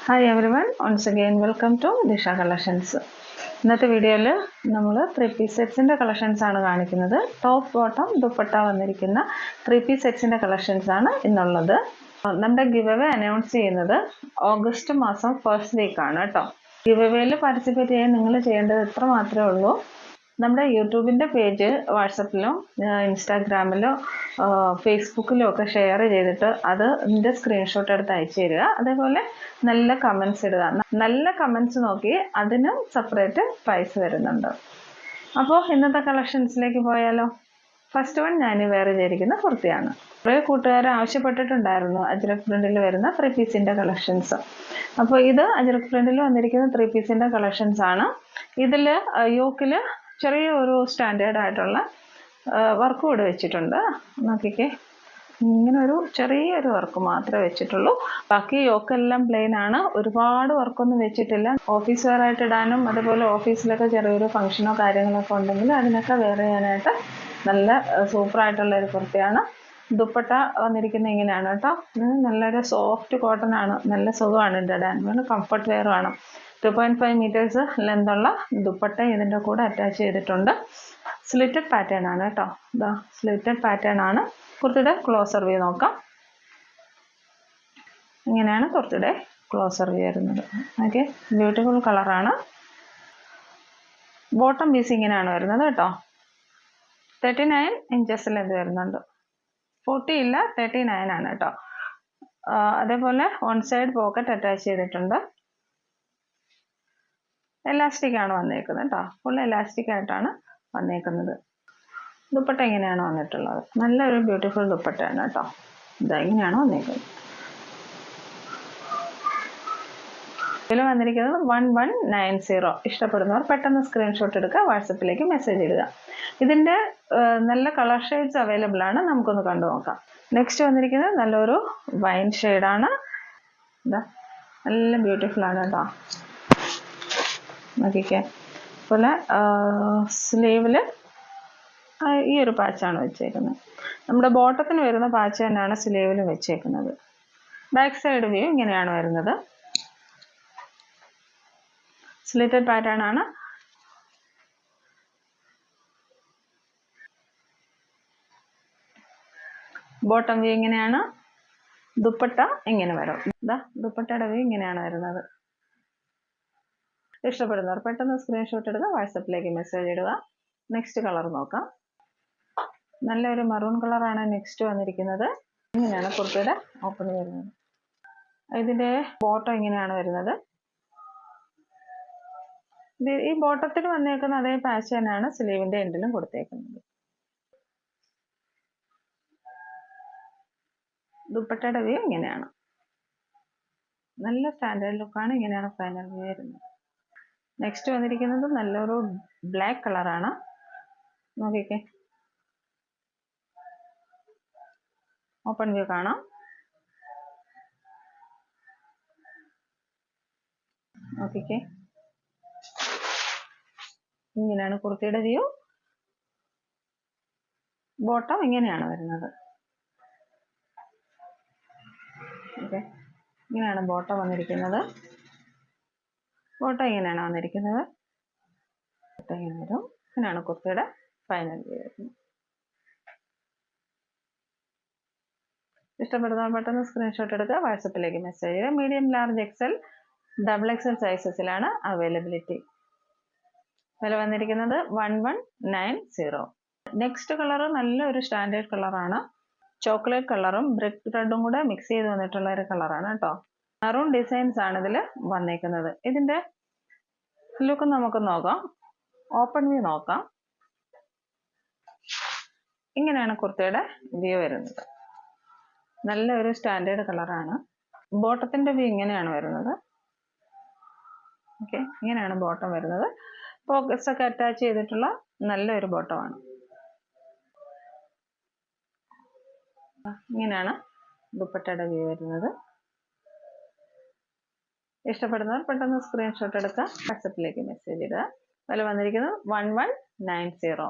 Hi everyone, once again welcome to Disha Collections. ഇന്നത്തെ വീഡിയോയിൽ നമ്മൾ 3-piece സെറ്റ്സിൻ്റെ കളക്ഷൻസ് ആണ് കാണിക്കുന്നത്. ടോപ്പ് ബോട്ടം ദുപ്പട്ട വന്നിരിക്കുന്ന 3-piece സെറ്റ്സിൻ്റെ കളക്ഷൻസ് ആണ് ഇന്നുള്ളത്. നമ്മുടെ ഗിവ് അവേ അനൗൺസ് ചെയ്യുന്നത് ഓഗസ്റ്റ് മാസം ഫസ്റ്റ് വീക്കാണ് കേട്ടോ. ഗിവ് അവേയിൽ പാർട്ടിസിപ്പേറ്റ് ചെയ്യാൻ നിങ്ങൾ ചെയ്യേണ്ടത് ഇത്ര മാത്രമേ ഉള്ളൂ. നമ്മുടെ യൂട്യൂബിൻ്റെ പേജ് വാട്സപ്പിലോ ഇൻസ്റ്റാഗ്രാമിലോ ഫേസ്ബുക്കിലോ ഒക്കെ ഷെയർ ചെയ്തിട്ട് അതിൻ്റെ സ്ക്രീൻഷോട്ട് എടുത്ത് അയച്ചു തരിക. അതേപോലെ നല്ല കമൻസ് ഇടുക. നല്ല കമൻസ് നോക്കി അതിനും സെപ്പറേറ്റ് പ്രൈസ് വരുന്നുണ്ട്. അപ്പോൾ ഇന്നത്തെ കളക്ഷൻസിലേക്ക് പോയാലോ. ഫസ്റ്റ് വൺ ഞാൻ വേറെ ചെയ്തിരിക്കുന്ന കുർത്തിയാണ്. കുറേ കൂട്ടുകാർ ആവശ്യപ്പെട്ടിട്ടുണ്ടായിരുന്നു അജ്രക് പ്രിന്റിൽ വരുന്ന 3-piece കളക്ഷൻസ്. അപ്പോൾ ഇത് അജ്രക് പ്രിന്റിൽ വന്നിരിക്കുന്ന 3-piece കളക്ഷൻസ് ആണ്. ഇതിൽ യോക്കിൽ ചെറിയൊരു സ്റ്റാൻഡേർഡ് ആയിട്ടുള്ള വർക്ക് കൂടെ വെച്ചിട്ടുണ്ട്. നോക്കിക്കേ, ഇങ്ങനെ ഒരു ചെറിയൊരു വർക്ക് മാത്രമേ വെച്ചിട്ടുള്ളൂ. ബാക്കി യോക്കെല്ലാം പ്ലെയിൻ ആണ്. ഒരുപാട് വർക്കൊന്നും വെച്ചിട്ടില്ല. ഓഫീസ് വെയർ ആയിട്ട് ഇടാനും അതുപോലെ ഓഫീസിലൊക്കെ ചെറിയൊരു ഫംഗ്ഷനോ കാര്യങ്ങളൊക്കെ ഉണ്ടെങ്കിൽ അതിനൊക്കെ വെയർ ചെയ്യാനായിട്ട് നല്ല സൂപ്പറായിട്ടുള്ള ഒരു കുർത്തിയാണ്. ദുപ്പട്ട വന്നിരിക്കുന്ന ഇങ്ങനെയാണ് കേട്ടോ. നല്ലൊരു സോഫ്റ്റ് കോട്ടൺ ആണ്. നല്ല സുഖമാണ് ഇടാൻ. കംഫർട്ട് വെയർ ആണ്. 2.5 meters ലെന്തുള്ള ദുപ്പട്ട ഇതിൻ്റെ കൂടെ അറ്റാച്ച് ചെയ്തിട്ടുണ്ട്. സ്ലിറ്റഡ് പാറ്റേൺ ആണ് കേട്ടോ. ഇതാ സ്ലിറ്റഡ് പാറ്റേൺ ആണ്. കുർത്തിയുടെ ക്ലോസർ വ്യൂ നോക്കാം. ഇങ്ങനെയാണ് കുർത്തിയുടെ ക്ലോസർ വ്യൂ വരുന്നത്. ഓക്കെ, ബ്യൂട്ടിഫുൾ കളറാണ്. ബോട്ടം പീസ് ഇങ്ങനെയാണ് വരുന്നത് കേട്ടോ. 39 inches ലെന്ത് വരുന്നുണ്ട്. 40 ഇല്ല, 39 ആണ് കേട്ടോ. അതേപോലെ വൺ സൈഡ് പോക്കറ്റ് അറ്റാച്ച് ചെയ്തിട്ടുണ്ട്. എലാസ്റ്റിക് ആണ് വന്നേക്കുന്നത് കേട്ടോ. ഫുൾ എലാസ്റ്റിക് ആയിട്ടാണ് വന്നേക്കുന്നത്. ദുപ്പട്ട ഇങ്ങനെയാണ് വന്നിട്ടുള്ളത്. നല്ലൊരു ബ്യൂട്ടിഫുൾ ദുപ്പട്ടയാണ് കേട്ടോ. ഇതാ ഇങ്ങനെയാണ് വന്നേക്കുന്നത്. ഇതിൽ വന്നിരിക്കുന്നത് 1190. ഇഷ്ടപ്പെടുന്നവർ പെട്ടെന്ന് സ്ക്രീൻഷോട്ട് എടുക്കുക, വാട്സപ്പിലേക്ക് മെസ്സേജ് ഇടുക. ഇതിൻ്റെ നല്ല കളർ ഷെയ്ഡ്സ് അവൈലബിൾ ആണ്. നമുക്കൊന്ന് കണ്ടു നോക്കാം. നെക്സ്റ്റ് വന്നിരിക്കുന്നത് നല്ലൊരു വൈൻ ഷെയ്ഡാണ്. ഇതാ നല്ല ബ്യൂട്ടിഫുൾ ആണ് കേട്ടോ. നോക്കിക്കേ, അതുപോലെ സ്ലീവിൽ ഈ ഒരു പാച്ചാണ് വെച്ചേക്കുന്നത്. നമ്മുടെ ബോട്ടത്തിന് വരുന്ന പാച്ച് തന്നെയാണ് സ്ലീവിലും വെച്ചേക്കുന്നത്. ബാക്ക് സൈഡ് വ്യൂ ഇങ്ങനെയാണ് വരുന്നത്. സ്ലിറ്റഡ് പാറ്റേൺ ആണ്. ബോട്ടം വ്യൂ ഇങ്ങനെയാണ്. ദുപ്പട്ട ഇങ്ങനെ വരും. ഇതാ ദുപ്പട്ടയുടെ വ്യൂ ഇങ്ങനെയാണ് വരുന്നത്. ഇഷ്ടപ്പെടുന്നവർ പെട്ടെന്ന് സ്ക്രീൻഷോട്ട് എടുക്കുക, വാട്സപ്പിലേക്ക് മെസ്സേജ് ഇടുക. നെക്സ്റ്റ് കളർ നോക്കാം. നല്ലൊരു മറൂൺ കളറാണ് നെക്സ്റ്റ് വന്നിരിക്കുന്നത്. ഇങ്ങനെയാണ് കുർത്തിയുടെ ഓപ്പൺ വരുന്നത്. ഇതിൻ്റെ ബോട്ടം ഇങ്ങനെയാണ് വരുന്നത്. ഈ ബോട്ടത്തിൽ വന്നേക്കുന്ന അതേ പാച്ച് തന്നെയാണ് സ്ലീവിൻ്റെ എൻഡിലും കൊടുത്തേക്കുന്നത്. ദുപ്പട്ടയുടെ വ്യൂ ഇങ്ങനെയാണ്. നല്ല സ്റ്റാൻഡേർഡ് ലുക്കാണ്. ഇങ്ങനെയാണ് ഫൈനൽ വ്യൂ വരുന്നത്. നെക്സ്റ്റ് വന്നിരിക്കുന്നത് നല്ലൊരു ബ്ലാക്ക് കളറാണ്. നോക്കിക്കേ, ഓപ്പൺ വ്യൂ കാണാം. നോക്കിക്കേ, ഇങ്ങനെയാണ് കുർത്തിയുടെ വ്യൂ. ബോട്ടം ഇങ്ങനെയാണ് വരുന്നത്. ഓക്കെ, ഇങ്ങനെയാണ് ബോട്ടം വന്നിരിക്കുന്നത്. ബോട്ടം ഇങ്ങനെയാണ് വന്നിരിക്കുന്നത്. ഇങ്ങനെ വരും. ഇങ്ങനെയാണ് കുർത്തിയുടെ ഫൈനൽ വ്യൂ വരുന്നത്. ഇഷ്ടപ്പെടുന്നവർ പെട്ടെന്ന് സ്ക്രീൻഷോട്ട് എടുക്കുക, വാട്സപ്പിലേക്ക് മെസ്സേജ് ചെയ്യുക. മീഡിയം, ലാർജ്, എക്സൽ, XXL സൈസസിലാണ് അവൈലബിലിറ്റി. വില വന്നിരിക്കുന്നത് 1190. നെക്സ്റ്റ് കളർ നല്ലൊരു സ്റ്റാൻഡേർഡ് കളറാണ്. ചോക്ലേറ്റ് കളറും ബ്രിക്ക് റെഡും കൂടെ മിക്സ് ചെയ്ത് വന്നിട്ടുള്ള ഒരു കളറാണ് കേട്ടോ. മറൂൺ ഡിസൈൻസ് ആണ് ഇതിൽ വന്നേക്കുന്നത്. ഇതിൻ്റെ ലുക്ക് നമുക്ക് നോക്കാം. ഓപ്പൺ വ്യൂ നോക്കാം. ഇങ്ങനെയാണ് കുർത്തിയുടെ വ്യൂ വരുന്നത്. നല്ലൊരു സ്റ്റാൻഡേർഡ് കളറാണ്. ബോട്ടത്തിൻ്റെ വ്യൂ ഇങ്ങനെയാണ് വരുന്നത്. ഓക്കെ, ഇങ്ങനെയാണ് ബോട്ടം വരുന്നത്. പോക്കറ്റ്സ് ഒക്കെ അറ്റാച്ച് ചെയ്തിട്ടുള്ള നല്ലൊരു ബോട്ടമാണ്. ഇങ്ങനെയാണ് ദുപ്പട്ടയുടെ വ്യൂ വരുന്നത്. ഇഷ്ടപ്പെടുന്നവർ പെട്ടെന്ന് സ്ക്രീൻഷോട്ട് എടുക്കുക, വാട്സപ്പിലേക്ക് മെസ്സേജ് ഇടുക. വില വന്നിരിക്കുന്നത് 1190.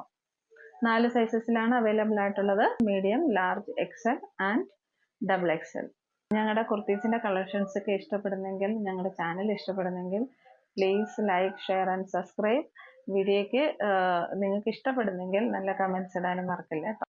4 സൈസസിലാണ് അവൈലബിൾ ആയിട്ടുള്ളത്. Medium, large, XL and XXL. ഞങ്ങളുടെ കുർത്തീസിൻ്റെ കളക്ഷൻസ് ഒക്കെ ഇഷ്ടപ്പെടുന്നെങ്കിൽ, ഞങ്ങളുടെ ചാനൽ ഇഷ്ടപ്പെടുന്നെങ്കിൽ please like, share and subscribe. വീഡിയോയ്ക്ക് നിങ്ങൾക്ക് ഇഷ്ടപ്പെടുന്നെങ്കിൽ നല്ല കമൻറ്റ്സ് ഇടാനും മറക്കില്ല കേട്ടോ.